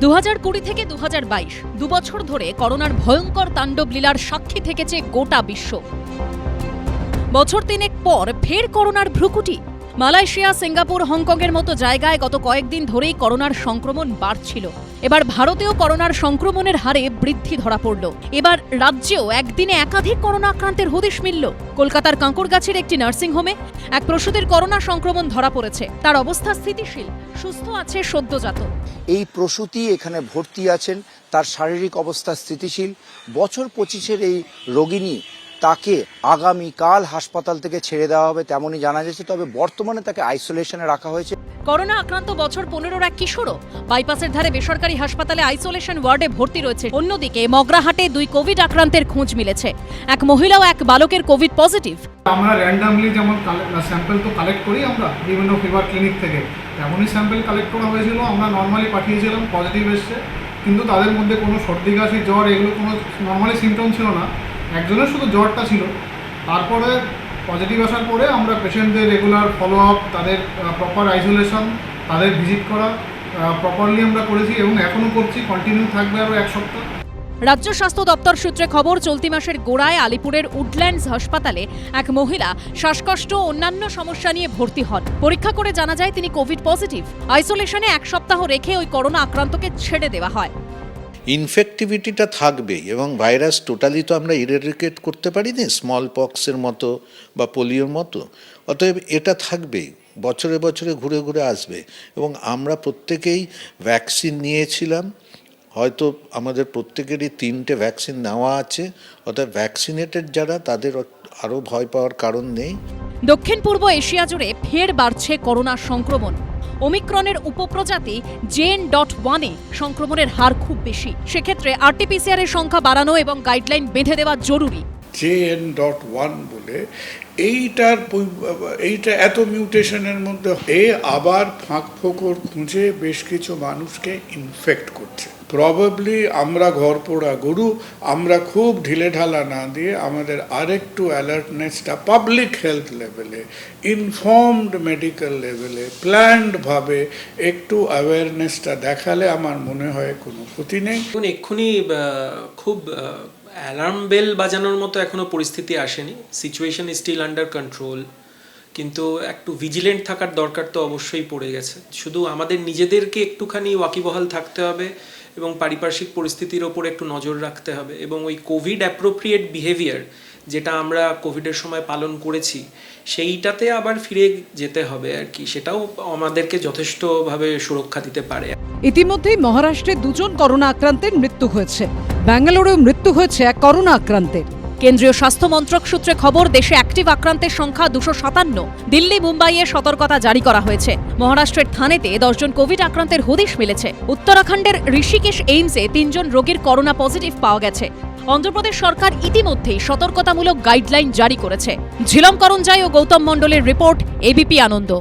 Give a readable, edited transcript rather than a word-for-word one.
2020 থেকে 2022 দুবছর ধরে করোনার ভয়ঙ্কর তাণ্ডব লীলার সাক্ষী থেকেছে গোটা বিশ্ব। বছর তিনেক পর ফের করোনার ভ্রুকুটি। মালয়েশিয়া, সিঙ্গাপুর, হংকংয়ের মতো জায়গায় গত কয়েকদিন ধরেই করোনার সংক্রমণ বাড়ছিল। এবার ভারতেও করোনার সংক্রমণের হারে বৃদ্ধি ধরা পড়ল। এবার রাজ্যেও একদিনে একাধিক করোনা আক্রান্তের হদিশ মিলল। কলকাতার কাঁকড়গাছির একটি নার্সিংহোমে এক প্রসূতির করোনা সংক্রমণ ধরা পড়েছে। তার অবস্থা স্থিতিশীল, সুস্থ আছে সদ্যজাত। এই প্রসূতি এখানে ভর্তি আছেন, তার শারীরিক অবস্থা স্থিতিশীল। বছর 25-এর এই রোগিণী, তাকে আগামীকাল হাসপাতাল থেকে ছেড়ে দেওয়া হবে তেমনই জানা যাচ্ছে। তবে বর্তমানে তাকে আইসোলেশনে রাখা হয়েছে। করোনা আক্রান্ত বছর 15-র এক কিশোরও বাইপাসের ধারে বেসরকারি হাসপাতালে আইসোলেশন ওয়ার্ডে ভর্তি রয়েছে। অন্যদিকে মগরাহাটে 2 কোভিড আক্রান্তের খোঁজ মিলেছে। এক মহিলা ও এক বালকের কোভিড পজিটিভ। আমরা র্যান্ডামলি যেমন স্যাম্পল তো কালেক্ট করি আমরা বিভিন্ন ফিভার ক্লিনিক থেকে, তেমনই স্যাম্পল কালেক্ট করা হয়েছিল। আমরা নর্মালি পাঠিয়েছিলাম, পজিটিভ এসছে, কিন্তু তাদের মধ্যে কোনো সর্দি কাশি জ্বর এগুলো কোনো নর্মালি সিমটম ছিল না। একজনের শুধু জ্বরটা ছিল। তারপরে পজিটিভ আসার পরে আমরা পেশেন্টদের রেগুলার ফলো আপ, তাদের প্রপার আইসোলেশন, তাদের ভিজিট করা প্রপারলি আমরা করেছি এবং এখনও করছি, কন্টিনিউ থাকবে আরও 1 সপ্তাহ। রাজ্য স্বাস্থ্য দপ্তর সূত্রে খবর, চলতি মাসের গোড়ায় আলিপুরের উডল্যান্ডস হাসপাতালে এক মহিলা শ্বাসকষ্ট ও অন্যান্য সমস্যা নিয়ে ভর্তি হন। পরীক্ষা করে জানা যায় তিনি কোভিড পজিটিভ। আইসোলেশনে 1 সপ্তাহ রেখে ওই করোনা আক্রান্তকে ছেড়ে দেওয়া হয়। ইনফেক্টিভিটিটা থাকবেই এবং ভাইরাস টোটালি তো আমরা ইরেডিকেট করতে পারি না, স্মল পক্সের মতো বা পোলিওর মতো। অতএব এটা থাকবেই, বছরে বছরে ঘুরে ঘুরে আসবে। এবং আমরা প্রত্যেকেই ভ্যাকসিন নিয়েছিলাম, হয়তো আমাদের প্রত্যেকেরই 3টে ভ্যাকসিন নেওয়া আছে। অর্থাৎ ভ্যাকসিনেটেড যারা, তাদের আরও ভয় পাওয়ার কারণ নেই। দক্ষিণ পূর্ব এশিয়া জুড়ে ফের বাড়ছে করোনা সংক্রমণ। ওমিক্রনের উপপ্রজাতি JN.1 সংক্রমণের হার খুব বেশি। সেক্ষেত্রে RT-PCR এর সংখ্যা বাড়ানো এবং গাইডলাইন বেঁধে দেওয়া জরুরি। JN.1 বলে এইটা এত মিউটেশনের মধ্যে আবার ফাঁক ফোকর খুঁজে বেশ কিছু মানুষকে ইনফেক্ট করছে। প্রবাবলি আমরা ঘর পোড়া গরু, আমরা খুব ঢিলেঢালা না দিয়ে আমাদের আরেকটু অ্যালার্টনেসটা পাবলিক হেলথ লেভেলে, ইনফর্মড মেডিকেল লেভেলে, প্ল্যান্ডভাবে একটু অ্যাওয়ারনেসটা দেখালে আমার মনে হয় কোনো ক্ষতি নেই। এক্ষুনি খুব অ্যালার্ম বেল বাজানোর মতো এখনো পরিস্থিতি আসেনি। Situation is still under control, কিন্তু একটু ভিজিলেন্ট থাকার দরকার তো অবশ্যই পড়ে গেছে। শুধু আমাদের নিজেদেরকে একটুখানি ওয়াকিবহাল থাকতে হবে এবং পারিপার্শ্বিক পরিস্থিতির ওপর একটু নজর রাখতে হবে। এবং ওই কোভিড অ্যাপ্রোপ্রিয়েট বিহেভিয়ার যেটা আমরা কোভিডের সময় পালন করেছি, সেইটাতে আবার ফিরে যেতে হবে আর কি। সেটাও আমাদেরকে যথেষ্টভাবে সুরক্ষা দিতে পারে। ইতিমধ্যেই মহারাষ্ট্রে 2 জন করোনা আক্রান্তের মৃত্যু হয়েছে। ব্যাঙ্গালোরেও মৃত্যু হয়েছে এক করোনা আক্রান্তের। কেন্দ্রীয় স্বাস্থ্য মন্ত্রক সূত্রে খবর, দেশে অ্যাক্টিভ আক্রান্তের সংখ্যা 257। দিল্লি, মুম্বাইয়ে সতর্কতা জারি করা হয়েছে। মহারাষ্ট্রের থানেতে 10 জন কোভিড আক্রান্তের হদিশ মিলেছে। উত্তরাখণ্ডের ঋষিকেশ এইমসে 3 জন রোগীর করোনা পজিটিভ পাওয়া গেছে। অন্ধ্রপ্রদেশ সরকার ইতিমধ্যেই সতর্কতামূলক গাইডলাইন জারি করেছে। ঝিলম করঞ্জাই ও গৌতম মণ্ডলের রিপোর্ট, ABP আনন্দ।